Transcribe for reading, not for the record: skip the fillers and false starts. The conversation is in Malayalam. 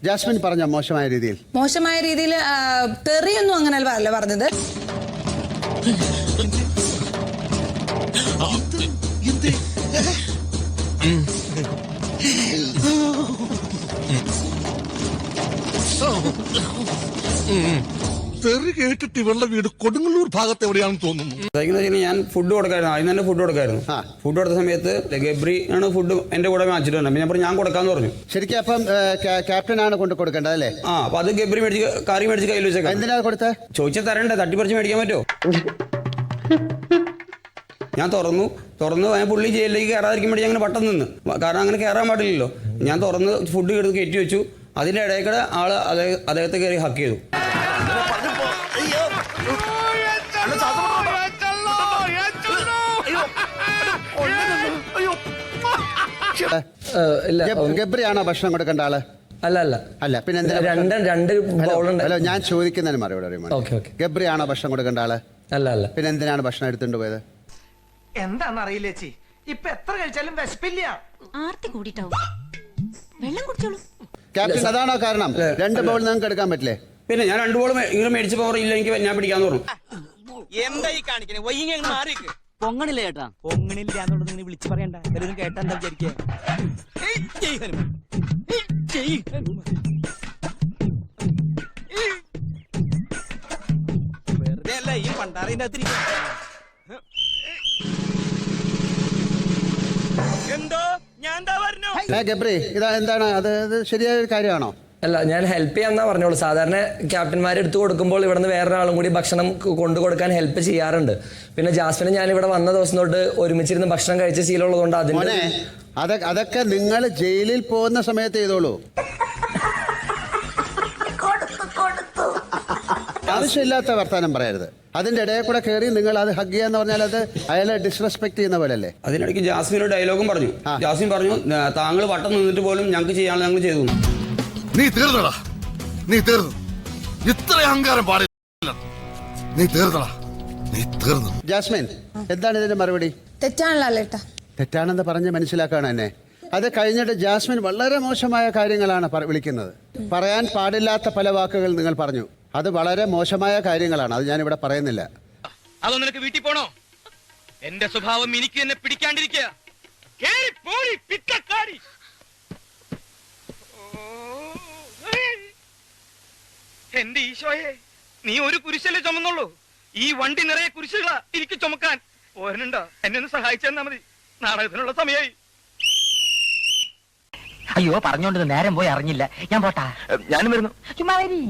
ജാസ്മിൻ പറഞ്ഞ മോശമായ രീതിയിൽ തെറിയൊന്നും അങ്ങനെ അല്ല പറഞ്ഞത്. തെറി കേട്ടിട്ട് ഇവളുടെ വീട് കൊടുങ്ങല്ലൂർ ഭാഗത്ത് എവിടെയാണെന്ന് തോന്നുന്നു. ഞാൻ ഫുഡ് കൊടുക്കായിരുന്നു, അതിന് തന്നെ ഫുഡ് കൊടുക്കായിരുന്നു. ഫുഡ് കൊടുത്ത സമയത്ത് ഗബ്രി ആണ് ഫുഡ് എന്റെ കൂടെ വാങ്ങിച്ചിട്ട് വന്നത്. ഞാൻ കൊടുക്കാന്ന് പറഞ്ഞു. ശരിക്കും അപ്പം ക്യാപ്റ്റൻ ആണ് കൊണ്ട് കൊടുക്കേണ്ടത് അല്ലേ? അപ്പൊ അത് ഗബ്രി കറി മേടിച്ച് കയ്യിൽ വെച്ചേക്കാം. എന്തിനാ കൊടുത്തേ? ചോദിച്ചാൽ തരണ്ടേ? തട്ടിപ്പറിച്ച് മേടിക്കാൻ പറ്റുമോ? ഞാൻ തുറന്നു ഞാൻ പുള്ളി ജയിലിലേക്ക് കയറാതിരിക്കാൻ വേണ്ടി അങ്ങനെ വട്ടം നിന്ന്, കാരണം അങ്ങനെ കയറാൻ പാടില്ലല്ലോ. ഞാൻ തുറന്ന് ഫുഡ് എടുത്ത് കയറ്റി വെച്ചു. അതിന്റെ ഇടയ്ക്കൂടെ ആള് അദ്ദേഹത്തെ കയറി ഹക്ക് ചെയ്തു. ഗബ്രിയാണോ ഭക്ഷണം കൊടുക്കേണ്ട ആള്? അല്ല പിന്നെ അല്ല, ഞാൻ ചോദിക്കുന്നതിന് മറുപടി അറിയാം. ഗബ്രിയാണോ ഭക്ഷണം കൊടുക്കേണ്ട ആള്? അല്ല പിന്നെ എന്തിനാണ് ഭക്ഷണം എടുത്തുകൊണ്ട് പോയത്? എന്താണെന്നറിയില്ല ചേച്ചി, ഇപ്പൊ എത്ര കഴിച്ചാലും വിശപ്പില്ല. ആർത്തി കൂടിട്ടാവും. വെള്ളം കുടിച്ചോളൂ. ക്യാപ്റ്റൻ അതാണോ കാരണം? 2 ബൗൾ നിങ്ങൾക്ക് എടുക്കാൻ പറ്റില്ലേ? പിന്നെ ഞാൻ 2 ബോൾ ഇങ്ങനെ മേടിച്ചപ്പോ ഇല്ല, എനിക്ക് ഞാൻ പിടിക്കാന്ന് പറഞ്ഞു. എന്തായി കാണിക്കണേ? മാറിക്ക് പൊങ്ങണില്ല ചേട്ടാ. പൊങ്ങണില്ല എന്നുള്ളത് നിങ്ങൾ വിളിച്ചു പറയണ്ട. എല്ലാവരും കേട്ടാ എന്താ വിചാരിക്കുക? വെറുതെ അല്ല ഈ പണ്ടാറിന്റെ അകത്തിരിക്കും. എന്തോ ഞാൻ എന്താ പറഞ്ഞു? ഗബ്രി എന്താണ് അത് ശരിയായ കാര്യമാണോ? അല്ല, ഞാൻ ഹെൽപ്പ് ചെയ്യാന്നാ പറഞ്ഞോളൂ. സാധാരണ ക്യാപ്റ്റന്മാരെ എടുത്തു കൊടുക്കുമ്പോൾ ഇവിടുന്ന് വേറൊരാളും കൂടി ഭക്ഷണം കൊണ്ടു കൊടുക്കാൻ ഹെൽപ്പ് ചെയ്യാറുണ്ട്. പിന്നെ ജാസ്മിന് ഞാൻ ഇവിടെ വന്ന ദിവസം തൊട്ട് ഒരുമിച്ചിരുന്ന് ഭക്ഷണം കഴിച്ച ശീലമുള്ളതുകൊണ്ട് അതൊക്കെ നിങ്ങൾ ജയിലിൽ പോകുന്ന സമയത്ത് ചെയ്തോളൂ. ആവശ്യമില്ലാത്ത വർത്താനം പറയരുത്. അതിന്റെ ഇടയിൽ കൂടെ കയറി നിങ്ങൾ അത് ഹഗ് ചെയ്യാന്ന് പറഞ്ഞാൽ അത് അയാളെ ഡിസ്റെസ്പെക്ട് ചെയ്യുന്ന പോലെ അല്ലേ? അതിനിടയ്ക്ക് ജാസ്മിൻ ഒരു ഡയലോഗും പറഞ്ഞു. ജാസ്മിൻ പറഞ്ഞു, താങ്കൾ വട്ടം നിന്നിട്ട് പോലും ഞങ്ങൾക്ക് ചെയ്യാനുള്ള ഞങ്ങൾ ചെയ്തു. നീ തീർന്നടാ, നീ തീർന്നു. ഇത്ര അഹങ്കാരം പാടില്ല. നീ തീർന്നടാ, നീ തീർന്നു. ജാസ്മിൻ, എന്താണ് ഇതിന്റെ മറുപടി? തെറ്റാണെന്ന് പറഞ്ഞ് മനസ്സിലാക്കാണ് എന്നെ. അത് കഴിഞ്ഞിട്ട് ജാസ്മിൻ വളരെ മോശമായ കാര്യങ്ങളാണ് വിളിക്കുന്നത്. പറയാൻ പാടില്ലാത്ത പല വാക്കുകൾ നിങ്ങൾ പറഞ്ഞു. അത് വളരെ മോശമായ കാര്യങ്ങളാണ്. അത് ഞാനിവിടെ പറയുന്നില്ല. അതൊന്നും നിനക്ക് വീട്ടിൽ പോണോ? എന്റെ സ്വഭാവം എനിക്ക് എന്നെ പിടിക്കാണ്ടിരിക്കുക. എന്റെ ഈശോയെ, നീ ഒരു കുരിശല്ലേ ചുമന്നുള്ളൂ. ഈ വണ്ടി നിറയെ കുരിശുകളാ എനിക്ക് ചുമക്കാൻ. പോരനുണ്ടോ? എന്നെ ഒന്ന് സഹായിച്ചെന്നാ മതി. നാടകത്തിനുള്ള സമയമായി. അയ്യോ, പറഞ്ഞോണ്ട് നേരം പോയി അറിഞ്ഞില്ല. ഞാൻ പോട്ടാ. ഞാനും വരുന്നു. ചുമ്മാ വരി.